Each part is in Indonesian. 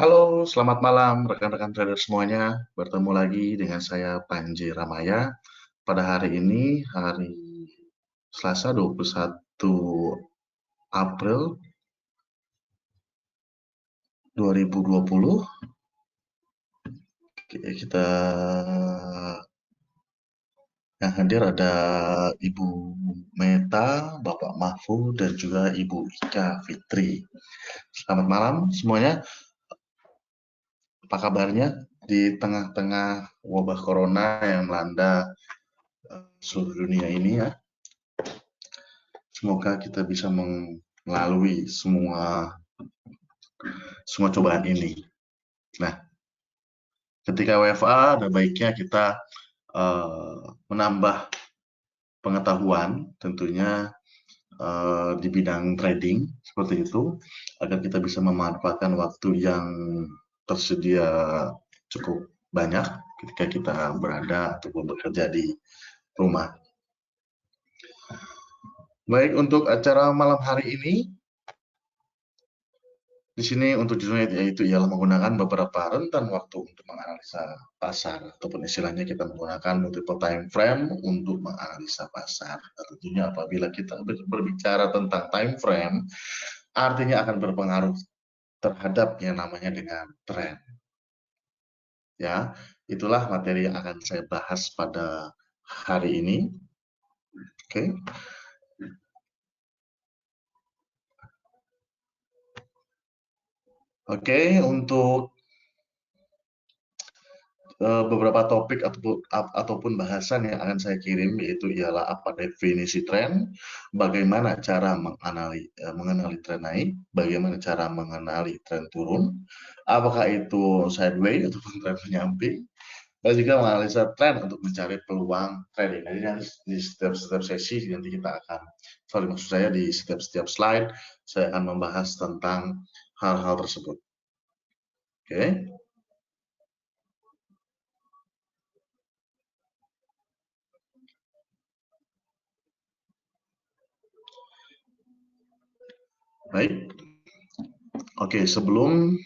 Halo, selamat malam rekan-rekan trader semuanya. Bertemu lagi dengan saya Panji Ramaya. Pada hari ini, hari Selasa 21 April 2020. Kita yang hadir ada Ibu Meta, Bapak Mahfud, dan juga Ibu Ika Fitri. Selamat malam semuanya. Apa kabarnya di tengah-tengah wabah corona yang melanda seluruh dunia ini ya? Semoga kita bisa melalui semua cobaan ini. Nah, ketika WFA ada baiknya kita menambah pengetahuan tentunya di bidang trading seperti itu agar kita bisa memanfaatkan waktu yang tersedia cukup banyak ketika kita berada ataupun bekerja di rumah. Baik, untuk acara malam hari ini di sini untuk judulnya yaitu ialah menggunakan beberapa rentan waktu untuk menganalisa pasar ataupun istilahnya kita menggunakan multiple time frame untuk menganalisa pasar. Dan tentunya apabila kita berbicara tentang time frame, artinya akan berpengaruh terhadap yang namanya dengan tren. Ya, itulah materi yang akan saya bahas pada hari ini. Oke. Oke, untuk beberapa topik ataupun bahasan yang akan saya kirim yaitu ialah apa definisi tren, bagaimana cara mengenali tren naik, bagaimana cara mengenali tren turun, apakah itu sideways ataupun tren penyamping, dan juga menganalisa tren untuk mencari peluang trading. Jadi nanti di setiap sesi nanti kita akan, maksud saya di setiap slide saya akan membahas tentang hal-hal tersebut. Oke. Baik. Oke, sebelum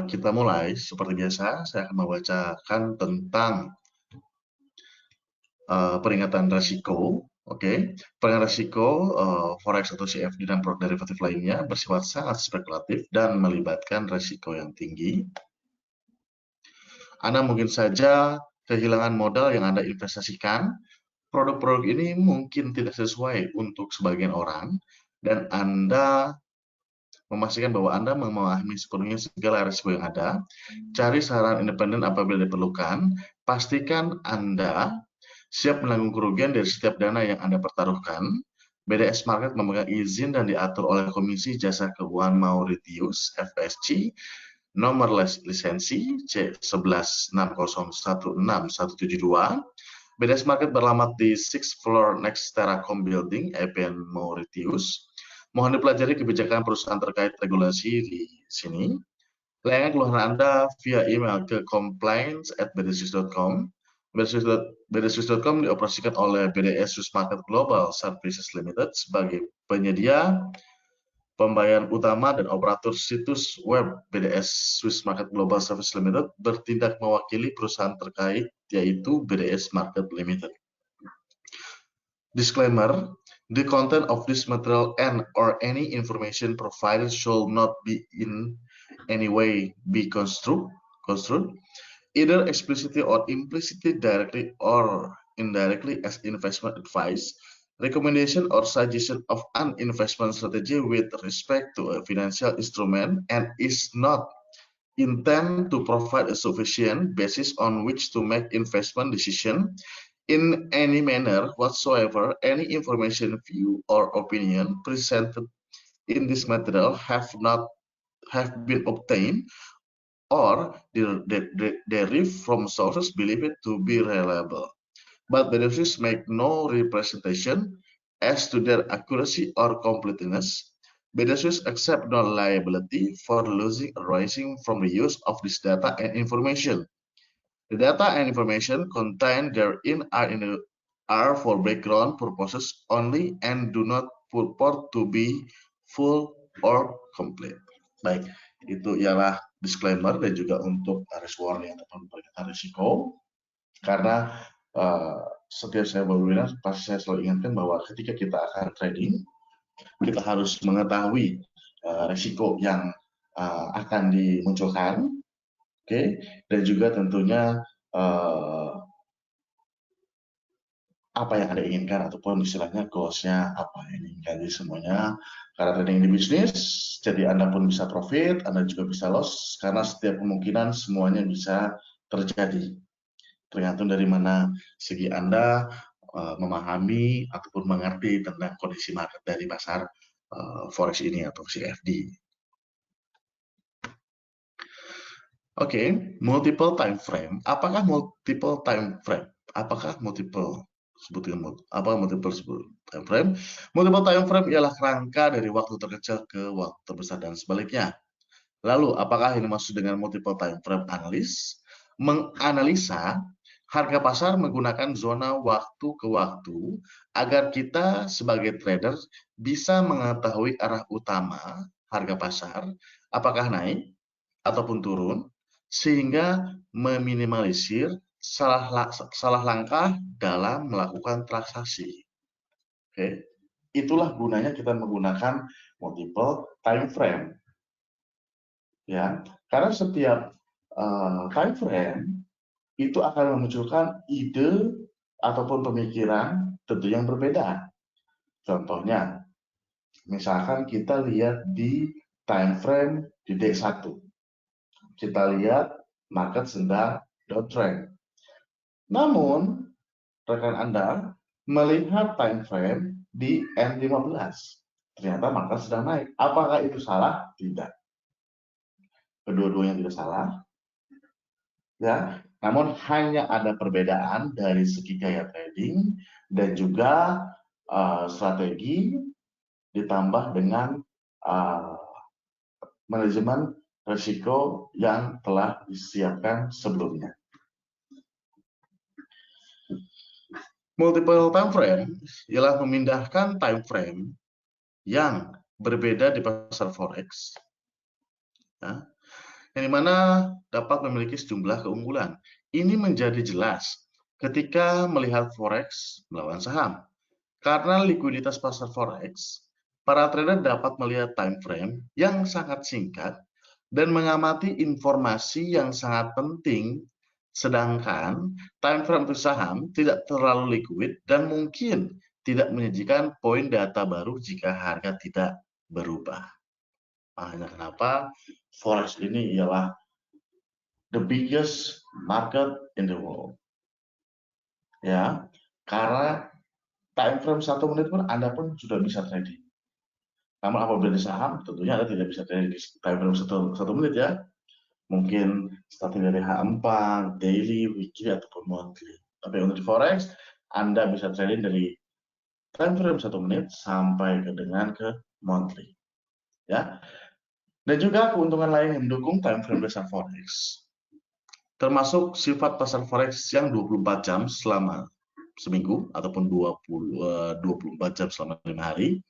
kita mulai, seperti biasa, saya akan membacakan tentang peringatan risiko. Oke, peringatan risiko forex atau CFD dan produk derivatif lainnya bersifat sangat spekulatif dan melibatkan risiko yang tinggi. Anda mungkin saja kehilangan modal yang Anda investasikan. Produk-produk ini mungkin tidak sesuai untuk sebagian orang, dan Anda memastikan bahwa Anda memahami sepenuhnya segala risiko yang ada. Cari saran independen apabila diperlukan. Pastikan Anda siap menanggung kerugian dari setiap dana yang Anda pertaruhkan. BDS Market memegang izin dan diatur oleh Komisi Jasa Keuangan Mauritius (FSC) nomor lisensi C1160161172. BDS Market beralamat di 6th floor next Terracom Building, EPN Mauritius. Mohon dipelajari kebijakan perusahaan terkait regulasi di sini. Layangkan keluhan Anda via email ke compliance@bdswiss.com. bdswiss.com dioperasikan oleh BDS Swiss Market Global Services Limited sebagai penyedia, pembayaran utama, dan operator situs web. BDS Swiss Market Global Services Limited bertindak mewakili perusahaan terkait yaitu BDS Market Limited. Disclaimer: the content of this material and/or any information provided should not be in any way be construed, either explicitly or implicitly, directly or indirectly, as investment advice, recommendation, or suggestion of an investment strategy with respect to a financial instrument, and is not intended to provide a sufficient basis on which to make investment decision. In any manner whatsoever, any information, view, or opinion presented in this material have been obtained or derived from sources believed to be reliable, but beneficiaries make no representation as to their accuracy or completeness. Beneficiaries accept no liability for losing arising from the use of this data and information. The data and information contained therein are for background purposes only and do not purport to be full or complete. Baik, itu ialah disclaimer dan juga untuk risk warning ataupun peringatan risiko. Karena setiap saya berwebinar, pasti saya selalu ingatkan bahwa ketika kita akan trading, kita harus mengetahui risiko yang akan dimunculkan, oke, dan juga tentunya apa yang Anda inginkan ataupun istilahnya goals-nya apa yang diinginkan. Jadi semuanya karena trading di bisnis, jadi Anda pun bisa profit, Anda juga bisa loss karena setiap kemungkinan semuanya bisa terjadi. Tergantung dari mana segi Anda memahami ataupun mengerti tentang kondisi market dari pasar forex ini atau CFD. Oke, multiple time frame. Apakah multiple time frame? Apakah multiple time frame? Multiple time frame ialah kerangka dari waktu terkecil ke waktu terbesar dan sebaliknya. Lalu, apakah ini maksud dengan multiple time frame analis? Menganalisa harga pasar menggunakan zona waktu ke waktu agar kita sebagai trader bisa mengetahui arah utama harga pasar, apakah naik ataupun turun, sehingga meminimalisir salah langkah dalam melakukan transaksi. Oke, itulah gunanya kita menggunakan multiple time frame. Ya, karena setiap time frame itu akan memunculkan ide ataupun pemikiran tentu yang berbeda. Contohnya, misalkan kita lihat di time frame di D1. Kita lihat market sedang downtrend. Namun, rekan Anda melihat time frame di N15. Ternyata market sedang naik. Apakah itu salah? Tidak. Kedua-duanya tidak salah. Ya, namun hanya ada perbedaan dari segi gaya trading dan juga strategi ditambah dengan manajemen risiko yang telah disiapkan sebelumnya. Multiple time frame ialah memindahkan time frame yang berbeda di pasar forex, ya, yang dimana dapat memiliki sejumlah keunggulan. Ini menjadi jelas ketika melihat forex melawan saham. Karena likuiditas pasar forex, para trader dapat melihat time frame yang sangat singkat dan mengamati informasi yang sangat penting, sedangkan time frame untuk saham tidak terlalu liquid dan mungkin tidak menyajikan poin data baru jika harga tidak berubah. Makanya kenapa forex ini ialah the biggest market in the world. Ya, karena time frame 1 menit pun Anda pun sudah bisa trading. Namun apabila di saham, tentunya Anda tidak bisa trading di time frame 1 menit ya. Mungkin starting dari H4, daily, weekly, ataupun monthly. Tapi untuk di forex, Anda bisa trading dari time frame 1 menit sampai ke monthly. Ya. Dan juga keuntungan lain yang mendukung time frame dasar forex, termasuk sifat pasar forex yang 24 jam selama seminggu ataupun 24 jam selama 5 hari.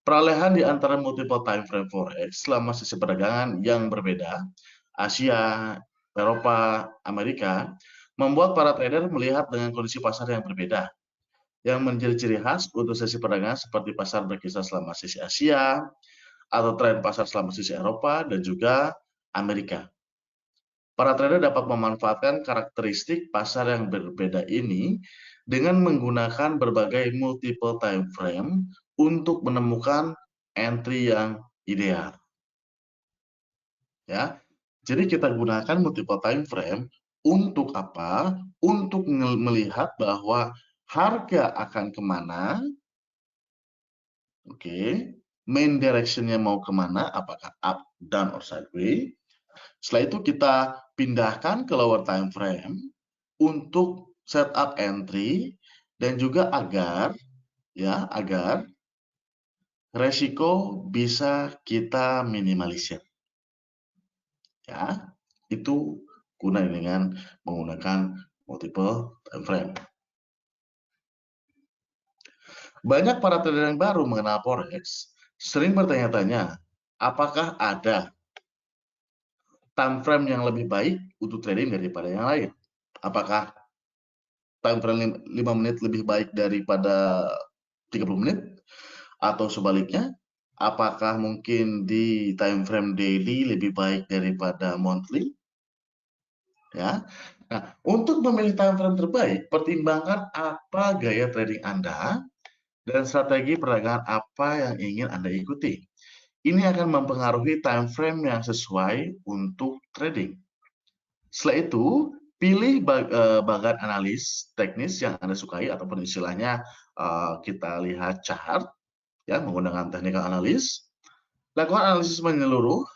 Perolehan di antara multiple time frame forex selama sesi perdagangan yang berbeda, Asia, Eropa, Amerika, membuat para trader melihat dengan kondisi pasar yang berbeda. Yang menjadi ciri khas untuk sesi perdagangan seperti pasar berkisar selama sesi Asia, atau tren pasar selama sesi Eropa, dan juga Amerika. Para trader dapat memanfaatkan karakteristik pasar yang berbeda ini dengan menggunakan berbagai multiple time frame untuk menemukan entry yang ideal. Ya, jadi kita gunakan multiple time frame untuk apa? Untuk melihat bahwa harga akan kemana, oke, main direction-nya mau kemana, apakah up, down, or sideways. Setelah itu kita pindahkan ke lower time frame untuk setup entry dan juga agar resiko bisa kita minimalisir. Ya, itu guna dengan menggunakan multiple time frame. Banyak para trader yang baru mengenal forex sering bertanya-tanya, apakah ada time frame yang lebih baik untuk trading daripada yang lain? Apakah time frame 5 menit lebih baik daripada 30 menit? Atau sebaliknya, apakah mungkin di time frame daily lebih baik daripada monthly? Ya. Nah, untuk memilih time frame terbaik, pertimbangkan apa gaya trading Anda dan strategi perdagangan apa yang ingin Anda ikuti. Ini akan mempengaruhi time frame yang sesuai untuk trading. Setelah itu, pilih bagian analis teknis yang Anda sukai, ataupun istilahnya kita lihat chart ya, menggunakan technical analysis. Lakukan analisis menyeluruh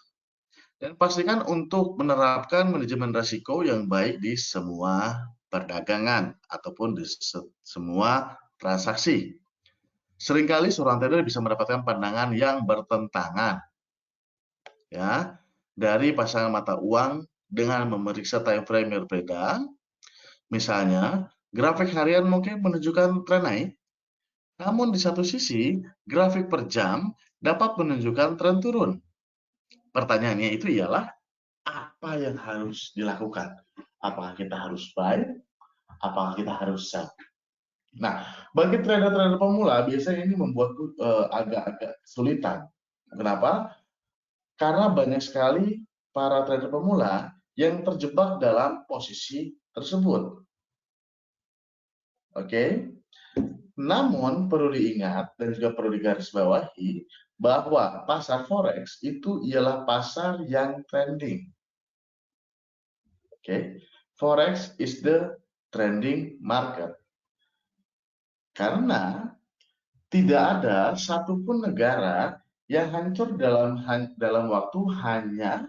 dan pastikan untuk menerapkan manajemen risiko yang baik di semua perdagangan ataupun di semua transaksi. Seringkali seorang trader bisa mendapatkan pandangan yang bertentangan ya dari pasangan mata uang dengan memeriksa time frame yang berbeda. Misalnya, grafik harian mungkin menunjukkan tren naik, namun di satu sisi, grafik per jam dapat menunjukkan tren turun. Pertanyaannya itu ialah, apa yang harus dilakukan? Apakah kita harus buy? Apakah kita harus sell? Nah, bagi trader-trader pemula, biasanya ini membuatku agak-agak kesulitan. Kenapa? Karena banyak sekali para trader pemula yang terjebak dalam posisi tersebut. Oke? Namun perlu diingat dan juga perlu digarisbawahi bahwa pasar forex itu ialah pasar yang trending. Oke? Forex is the trending market. Karena tidak ada satupun negara yang hancur dalam waktu hanya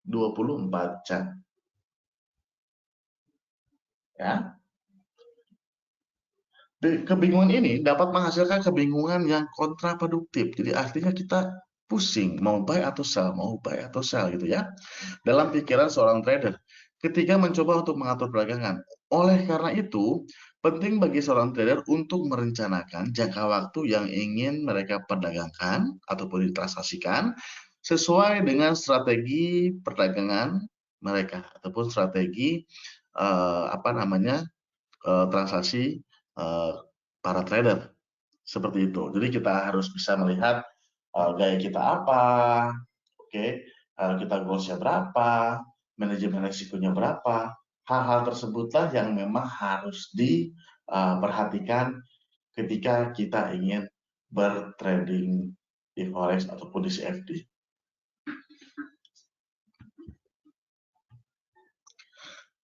24 jam. Ya. Kebingungan ini dapat menghasilkan kebingungan yang kontraproduktif. Jadi artinya kita pusing mau buy atau sell, mau buy atau sell gitu ya. Dalam pikiran seorang trader ketika mencoba untuk mengatur perdagangan. Oleh karena itu, penting bagi seorang trader untuk merencanakan jangka waktu yang ingin mereka perdagangkan ataupun ditransaksikan sesuai dengan strategi perdagangan mereka ataupun strategi transaksi para trader seperti itu. Jadi kita harus bisa melihat gaya kita apa, oke, kita goalsnya berapa, manajemen risikonya berapa. Hal-hal tersebutlah yang memang harus diperhatikan ketika kita ingin bertrading di forex ataupun di CFD.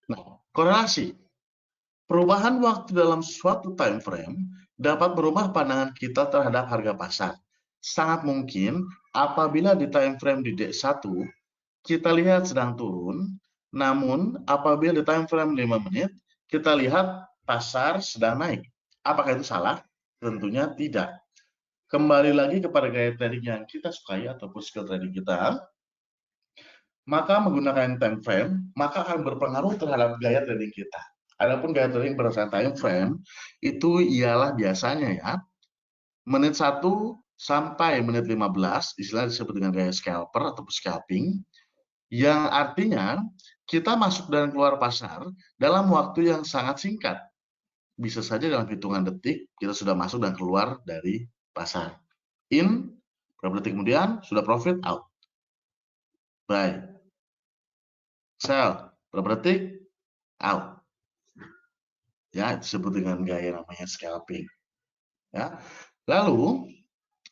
Nah, korelasi. Perubahan waktu dalam suatu time frame dapat merubah pandangan kita terhadap harga pasar. Sangat mungkin apabila di time frame di D1 kita lihat sedang turun, namun apabila di time frame 5 menit kita lihat pasar sedang naik. Apakah itu salah? Tentunya tidak. Kembali lagi kepada gaya trading yang kita sukai ataupun skill trading kita, maka menggunakan time frame maka akan berpengaruh terhadap gaya trading kita. Adapun gaya trading berdasarkan time frame itu ialah biasanya ya menit 1 sampai menit 15, istilah disebut dengan gaya scalper atau scalping, yang artinya kita masuk dan keluar pasar dalam waktu yang sangat singkat. Bisa saja dalam hitungan detik kita sudah masuk dan keluar dari pasar. In, berapa detik kemudian sudah profit, out. Buy. Sell, berapa detik, out. Ya, disebut dengan gaya namanya scalping. Ya. Lalu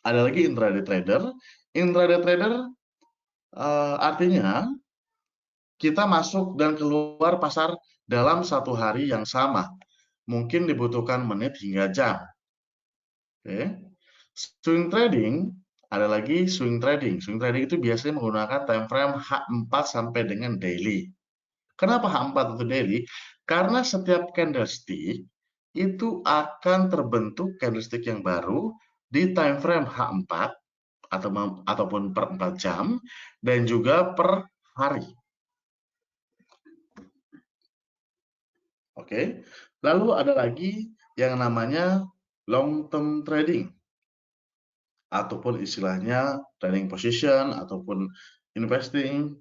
ada lagi intraday trader. Intraday trader artinya kita masuk dan keluar pasar dalam satu hari yang sama. Mungkin dibutuhkan menit hingga jam. Oke. Swing trading, ada lagi swing trading. Swing trading itu biasanya menggunakan time frame H4 sampai dengan daily. Kenapa H4 atau daily? Karena setiap candlestick itu akan terbentuk candlestick yang baru di time frame H4 ataupun per 4 jam dan juga per hari. Oke. Lalu ada lagi yang namanya long term trading ataupun istilahnya trading position ataupun investing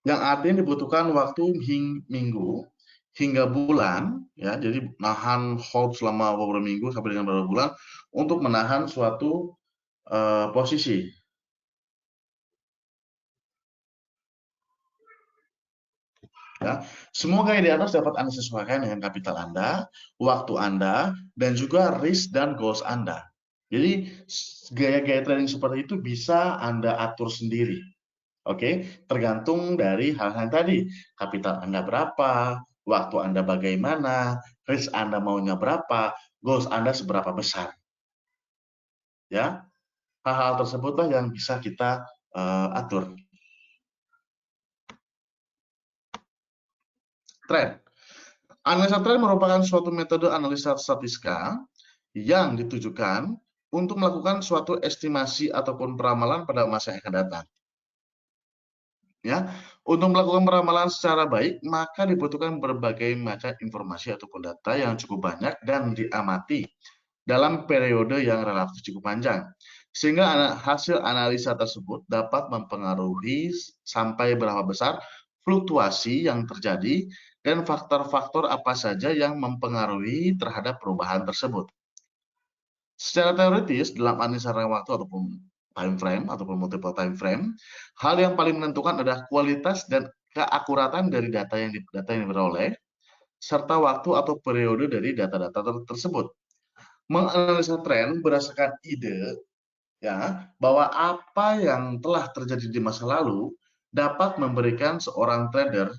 yang artinya dibutuhkan waktu minggu hingga bulan, ya, jadi nahan hold selama beberapa minggu sampai dengan beberapa bulan untuk menahan suatu posisi. Ya, semua gaya di atas dapat Anda sesuaikan dengan kapital Anda, waktu Anda, dan juga risk dan goals Anda. Jadi gaya-gaya trading seperti itu bisa Anda atur sendiri. Oke, tergantung dari hal-hal tadi. Kapital Anda berapa, waktu Anda bagaimana, risk Anda maunya berapa, goals Anda seberapa besar. Ya, hal-hal tersebutlah yang bisa kita atur. Trend. Analisa tren merupakan suatu metode analisa statistika yang ditujukan untuk melakukan suatu estimasi ataupun peramalan pada masa yang akan datang. Ya, untuk melakukan peramalan secara baik, maka dibutuhkan berbagai macam informasi ataupun data yang cukup banyak dan diamati dalam periode yang relatif cukup panjang. Sehingga hasil analisa tersebut dapat mempengaruhi sampai berapa besar fluktuasi yang terjadi dan faktor-faktor apa saja yang mempengaruhi terhadap perubahan tersebut. Secara teoritis, dalam analisa rentang waktu ataupun time frame ataupun multiple time frame, hal yang paling menentukan adalah kualitas dan keakuratan dari data yang diperoleh, serta waktu atau periode dari data-data tersebut. Menganalisa tren berdasarkan ide, ya, bahwa apa yang telah terjadi di masa lalu dapat memberikan seorang trader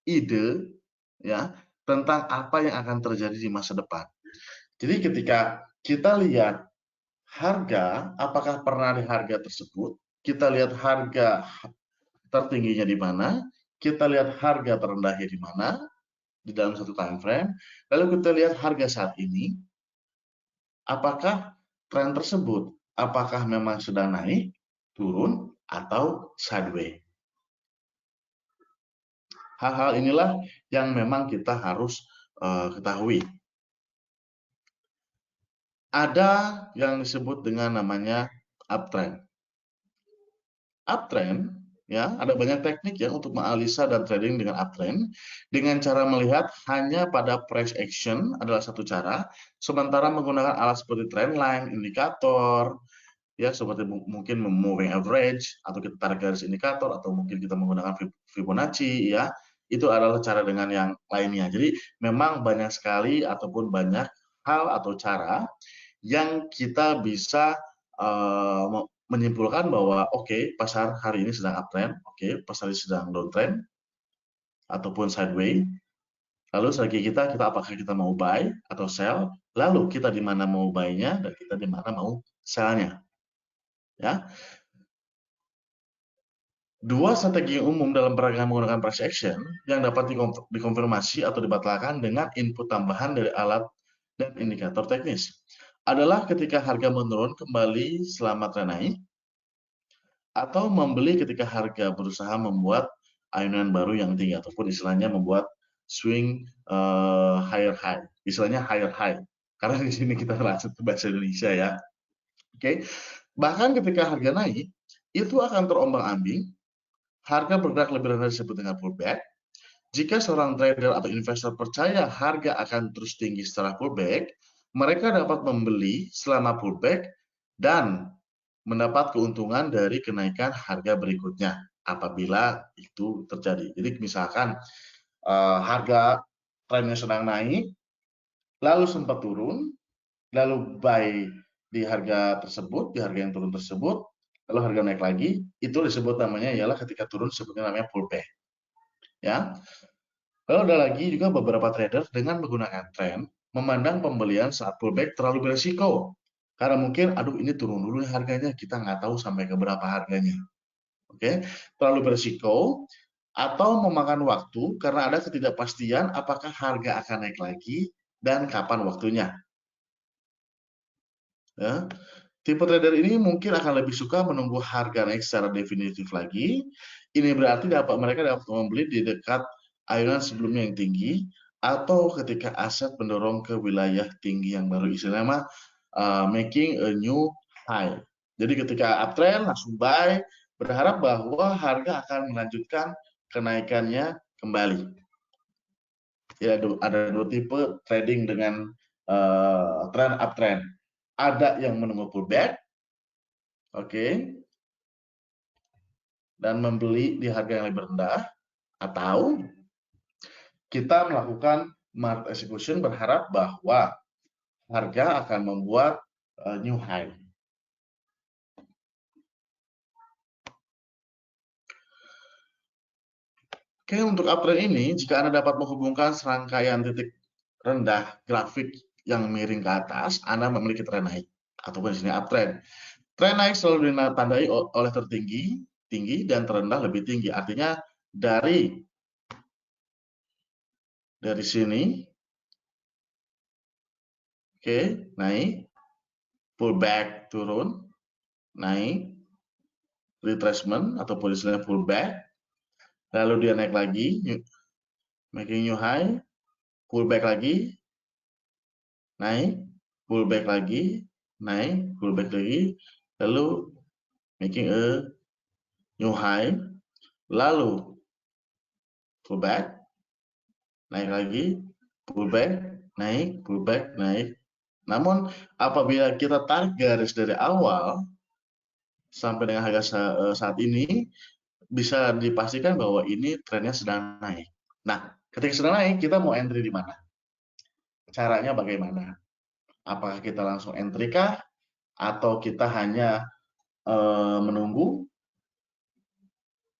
ide, ya, tentang apa yang akan terjadi di masa depan. Jadi ketika kita lihat harga, apakah pernah di harga tersebut, kita lihat harga tertingginya di mana, kita lihat harga terendahnya di mana di dalam satu time frame, lalu kita lihat harga saat ini, apakah tren tersebut apakah memang sedang naik, turun, atau sideways. Hal-hal inilah yang memang kita harus ketahui. Ada yang disebut dengan namanya uptrend. Uptrend, ya, ada banyak teknik ya untuk menganalisa dan trading dengan uptrend. Dengan cara melihat hanya pada price action adalah satu cara, sementara menggunakan alat seperti trendline, indikator, ya, seperti mungkin moving average, atau kita tarik garis indikator, atau mungkin kita menggunakan Fibonacci, ya, itu adalah cara dengan yang lainnya. Jadi memang banyak sekali ataupun banyak hal atau cara yang kita bisa menyimpulkan bahwa oke, pasar hari ini sedang uptrend, oke, pasar ini sedang downtrend ataupun sideways. Lalu strategi kita apakah kita mau buy atau sell, lalu kita di mana mau buy-nya dan kita di mana mau sell-nya. Ya. Dua strategi umum dalam perdagangan menggunakan price action yang dapat dikonfirmasi atau dibatalkan dengan input tambahan dari alat dan indikator teknis adalah ketika harga menurun kembali selama tren naik, atau membeli ketika harga berusaha membuat ayunan baru yang tinggi ataupun istilahnya membuat swing higher high, istilahnya higher high. Karena di sini kita translate ke bahasa Indonesia ya. Oke. Bahkan ketika harga naik, itu akan terombang-ambing. Harga bergerak lebih rendah disebut dengan pullback. Jika seorang trader atau investor percaya harga akan terus tinggi setelah pullback, mereka dapat membeli selama pullback dan mendapat keuntungan dari kenaikan harga berikutnya apabila itu terjadi. Jadi misalkan harga trennya sedang naik, lalu sempat turun, lalu buy di harga tersebut, di harga yang turun tersebut, lalu harga naik lagi, itu disebut namanya ialah ketika turun sebutnya namanya pullback. Ya. Lalu ada lagi juga beberapa trader dengan menggunakan tren memandang pembelian saat pullback terlalu beresiko. Karena mungkin, aduh ini turun dulu harganya, kita nggak tahu sampai ke berapa harganya. Oke, terlalu beresiko atau memakan waktu karena ada ketidakpastian apakah harga akan naik lagi dan kapan waktunya. Ya. Tipe trader ini mungkin akan lebih suka menunggu harga naik secara definitif lagi. Ini berarti mereka dapat membeli di dekat ayunan sebelumnya yang tinggi atau ketika aset mendorong ke wilayah tinggi yang baru, istilahnya making a new high. Jadi ketika uptrend langsung buy, berharap bahwa harga akan melanjutkan kenaikannya kembali. Ya, ada dua tipe trading dengan trend uptrend. Ada yang menunggu pullback, oke, dan membeli di harga yang lebih rendah, atau kita melakukan market execution berharap bahwa harga akan membuat new high. Oke, untuk uptrend ini, jika Anda dapat menghubungkan serangkaian titik rendah grafik yang miring ke atas, Anda memiliki tren naik, ataupun di sini uptrend. Tren naik selalu ditandai oleh tertinggi, tinggi, dan terendah lebih tinggi. Artinya dari sini, oke, naik, pullback turun, naik, retracement ataupun istilahnya pullback, lalu dia naik lagi, making new high, pullback lagi, naik, pullback lagi, naik, pullback lagi, lalu making a new high, lalu pullback, naik lagi, pullback, naik, pullback, naik. Namun apabila kita tarik garis dari awal sampai dengan harga saat ini, bisa dipastikan bahwa ini trennya sedang naik. Nah, ketika sedang naik, kita mau entry di mana? Caranya bagaimana? Apakah kita langsung entry kah? Atau kita hanya menunggu?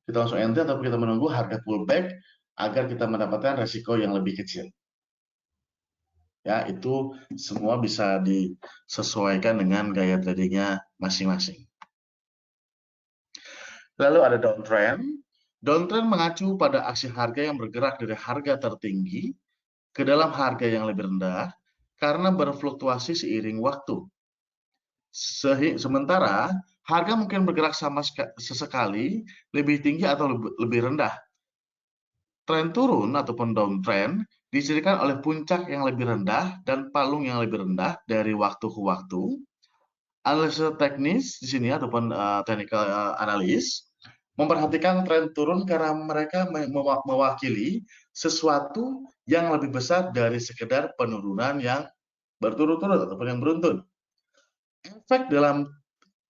Kita langsung entry atau kita menunggu harga pullback agar kita mendapatkan resiko yang lebih kecil? Ya, itu semua bisa disesuaikan dengan gaya tradingnya masing-masing. Lalu ada downtrend. Downtrend mengacu pada aksi harga yang bergerak dari harga tertinggi ke dalam harga yang lebih rendah karena berfluktuasi seiring waktu. Sementara harga mungkin bergerak sama sesekali lebih tinggi atau lebih rendah. Tren turun ataupun downtrend dicirikan oleh puncak yang lebih rendah dan palung yang lebih rendah dari waktu ke waktu. Analisa teknis di sini ataupun technical analis memperhatikan tren turun karena mereka mewakili sesuatu yang lebih besar dari sekedar penurunan yang berturut-turut ataupun yang beruntun. Efek dalam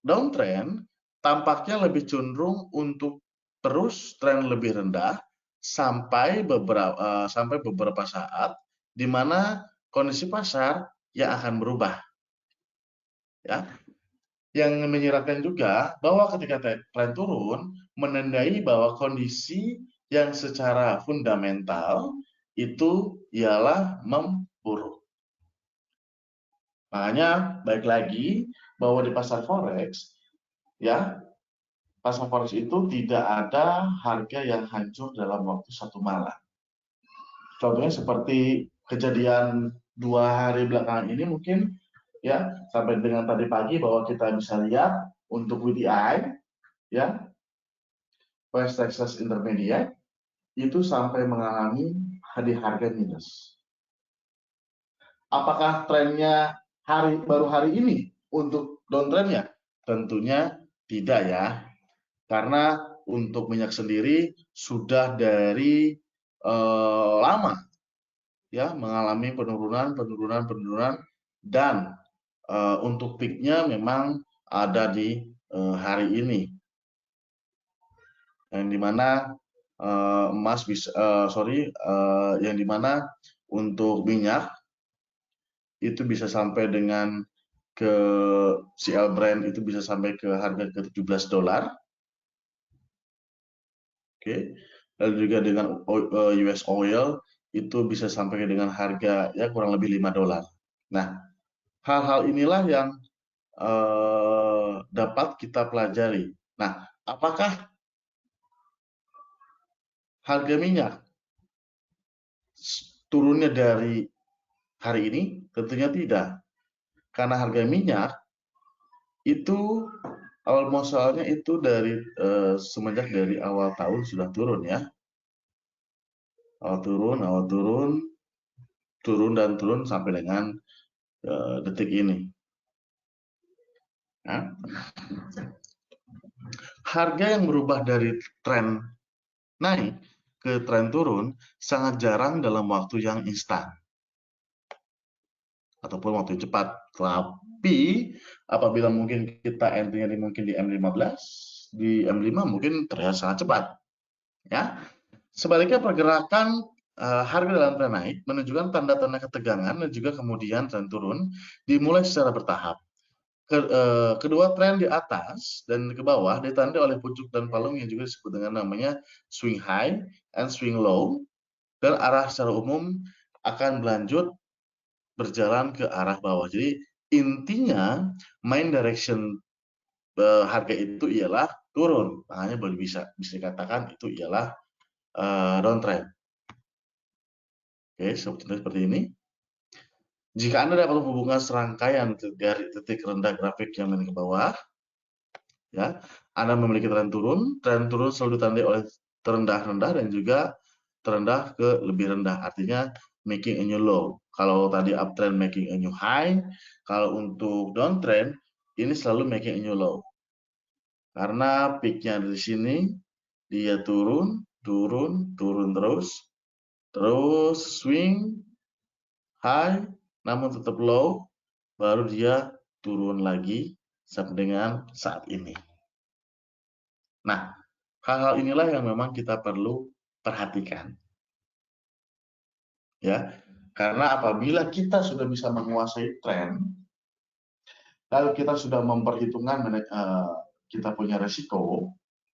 downtrend tampaknya lebih cenderung untuk terus tren lebih rendah sampai beberapa saat di mana kondisi pasar yang akan berubah. Ya, yang menyiratkan juga bahwa ketika tren turun menandai bahwa kondisi yang secara fundamental itu ialah memburuk. Makanya baik lagi bahwa di pasar forex, ya, pasar forex itu tidak ada harga yang hancur dalam waktu satu malam. Contohnya seperti kejadian 2 hari belakangan ini mungkin, ya, sampai dengan tadi pagi bahwa kita bisa lihat untuk WDI, ya, West Texas Intermediate itu sampai mengalami harga minus. Apakah trennya baru hari ini untuk downtrendnya? Tentunya tidak, ya, karena untuk minyak sendiri sudah dari lama, ya, mengalami penurunan dan untuk peaknya memang ada di hari ini, yang dimana emas bisa yang dimana untuk minyak itu bisa sampai dengan ke CL Brent itu bisa sampai ke harga ke $17. Oke. Lalu juga dengan US oil itu bisa sampai dengan harga ya kurang lebih $5. Nah, hal-hal inilah yang dapat kita pelajari. Nah, apakah harga minyak turunnya dari hari ini? Tentunya tidak. Karena harga minyak itu awal muasalnya itu dari semenjak dari awal tahun sudah turun, ya. Awal turun dan turun sampai dengan detik ini. Nah, harga yang berubah dari tren naik ke tren turun sangat jarang dalam waktu yang instan ataupun waktu yang cepat. Tapi apabila mungkin kita entry-nya mungkin di M15, di M5 mungkin terlihat sangat cepat. Ya. Sebaliknya pergerakan harga dalam tren naik menunjukkan tanda-tanda ketegangan dan juga kemudian tren turun dimulai secara bertahap. Kedua tren di atas dan ke bawah ditandai oleh pucuk dan palung yang juga disebut dengan namanya swing high and swing low, dan arah secara umum akan berlanjut berjalan ke arah bawah. Jadi intinya main direction harga itu ialah turun, makanya boleh bisa dikatakan itu ialah downtrend. Oke, seperti ini. Jika Anda dapat menghubungkan serangkaian dari titik rendah grafik yang ke bawah, ya, Anda memiliki tren turun selalu ditandai oleh terendah rendah dan juga terendah ke lebih rendah, artinya making a new low. Kalau tadi uptrend making a new high, kalau untuk downtrend ini selalu making a new low. Karena peaknya dari sini dia turun terus swing high namun tetap low, baru dia turun lagi sampai dengan saat ini. Nah, hal-hal inilah yang memang kita perlu perhatikan. Ya, karena apabila kita sudah bisa menguasai tren, lalu kita sudah memperhitungkan kita punya resiko,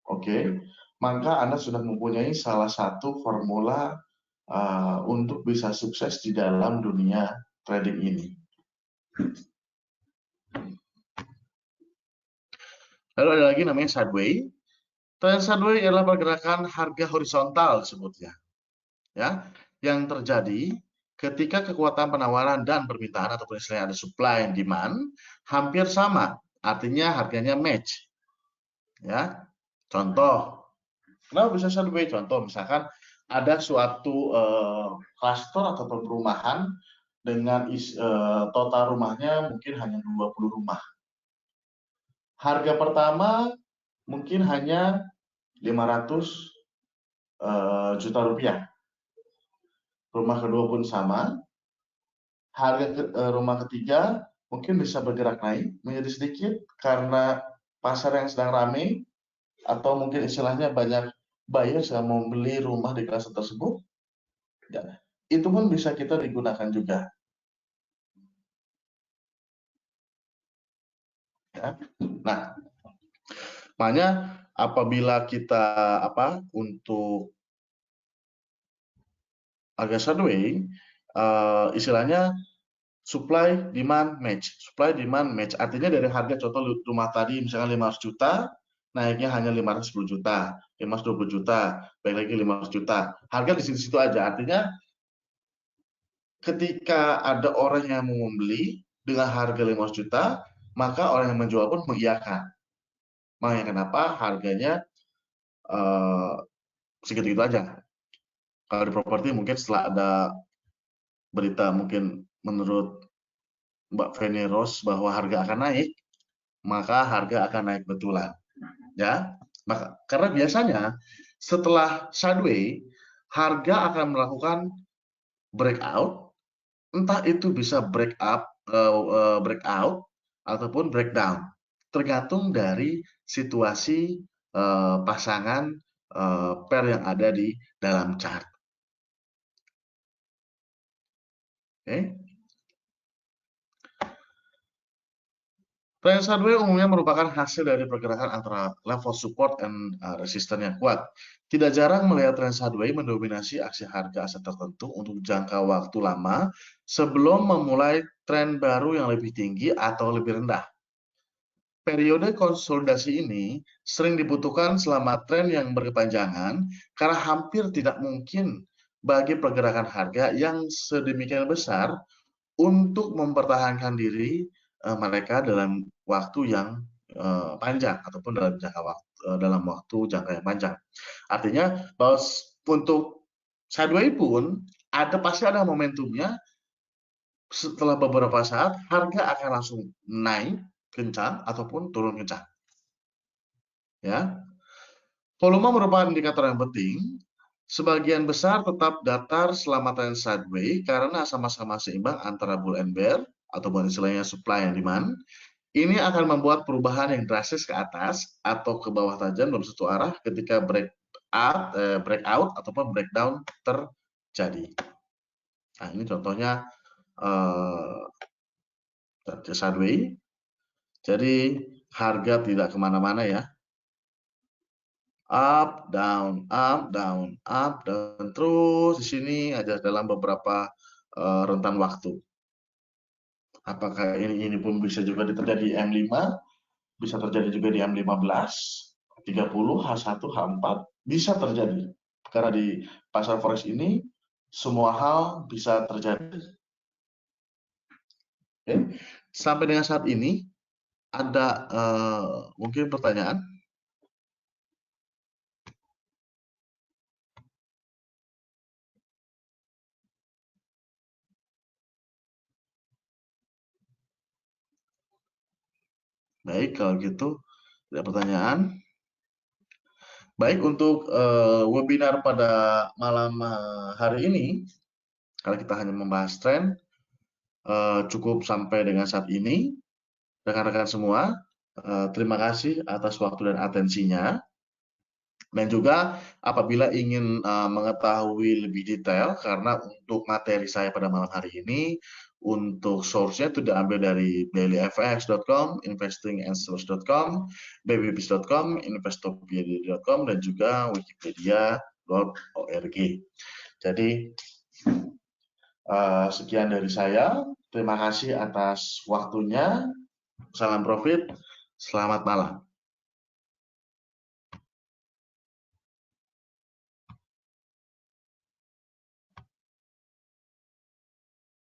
oke, maka Anda sudah mempunyai salah satu formula untuk bisa sukses di dalam dunia trading ini. Lalu ada lagi namanya sideway. Tren sideway adalah pergerakan harga horizontal disebutnya, ya, yang terjadi ketika kekuatan penawaran dan permintaan atau istilahnya ada supply and demand hampir sama, artinya harganya match. Ya, contoh, kenapa bisa sideway? Contoh misalkan ada suatu cluster atau perumahan dengan total rumahnya mungkin hanya 20 rumah. Harga pertama mungkin hanya 500 juta rupiah. Rumah kedua pun sama. Harga rumah ketiga mungkin bisa bergerak naik menjadi sedikit karena pasar yang sedang ramai atau mungkin istilahnya banyak buyer yang mau beli rumah di kelas tersebut. Ya, itu pun bisa kita digunakan juga. Ya. Nah, makanya apabila kita untuk harga sideway, istilahnya supply demand match, artinya dari harga contoh rumah tadi misalnya 500 juta, naiknya hanya 510 juta, 520 juta, baik lagi 500 juta, harga di situ-situ aja. Artinya ketika ada orang yang mau membeli dengan harga 500 juta, maka orang yang menjual pun mengiyakan. Makanya kenapa harganya segitu-gitu aja. Kalau di properti mungkin setelah ada berita mungkin menurut Mbak Feni Rose bahwa harga akan naik, maka harga akan naik betulan. Ya, karena biasanya setelah sideway harga akan melakukan breakout, entah itu bisa breakout ataupun breakdown, tergantung dari situasi pasangan pair yang ada di dalam chart. Oke. Tren sideway umumnya merupakan hasil dari pergerakan antara level support dan resisten yang kuat. Tidak jarang melihat tren sideway mendominasi aksi harga aset tertentu untuk jangka waktu lama sebelum memulai tren baru yang lebih tinggi atau lebih rendah. Periode konsolidasi ini sering dibutuhkan selama tren yang berkepanjangan karena hampir tidak mungkin bagi pergerakan harga yang sedemikian besar untuk mempertahankan diri mereka dalam waktu yang panjang ataupun dalam waktu jangka yang panjang. Artinya bahwa untuk sideway pun pasti ada momentumnya. Setelah beberapa saat harga akan langsung naik kencang ataupun turun kencang. Ya. Volume merupakan indikator yang penting. Sebagian besar tetap datar selama tren sideways karena sama-sama seimbang antara bull and bear, ataupun istilahnya supply and demand. Ini akan membuat perubahan yang drastis ke atas atau ke bawah tajam dalam satu arah ketika breakout ataupun breakdown terjadi. Nah, ini contohnya sideways. Jadi harga tidak kemana-mana ya. Up, down, terus di sini ada dalam beberapa rentan waktu. Apakah ini pun bisa juga terjadi di M5, bisa terjadi juga di M15, 30, H1, H4, bisa terjadi. Karena di pasar forex ini semua hal bisa terjadi. Oke. Sampai dengan saat ini ada mungkin pertanyaan? Baik, kalau gitu ada pertanyaan. Baik, untuk webinar pada malam hari ini, kalau kita hanya membahas tren, cukup sampai dengan saat ini. Rekan-rekan semua, terima kasih atas waktu dan atensinya. Dan juga apabila ingin mengetahui lebih detail, karena untuk materi saya pada malam hari ini, untuk source-nya itu diambil dari dailyfx.com, investingandsellers.com, babybiz.com, investopedia.com, dan juga wikipedia.org. Jadi, sekian dari saya. Terima kasih atas waktunya. Salam profit. Selamat malam.